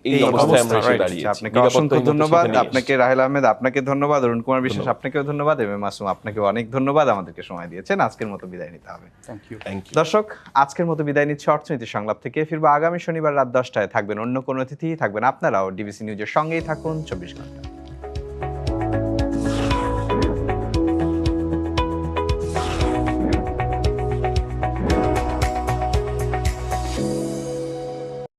এই অবস্থায় আমরা এসে দাঁড়িয়েছি। আপনাকে অসংখ্য ধন্যবাদ। আপনাকে রাহেল আহমেদ, আপনাকে ধন্যবাদ। অরুণ কুমার বিশ্বাস, আপনাকেও ধন্যবাদ। এম এ মাসুম, আপনাকেও অনেক ধন্যবাদ। আমাদেরকে সময় দিয়েছেন। আজকের মতো বিদায় নিতে হবে। Thank you. দর্শক, আজকের মতো বিদায় নিচ্ছে অর্থনীতি সংলাপ থেকে। ফিরবো আগামী শনিবার রাত 10টায়। থাকবেন অন্য কোনো অতিথি, থাকবেন আপনারাও। ডিবিসি নিউজের সঙ্গেই থাকুন 24 ঘন্টা।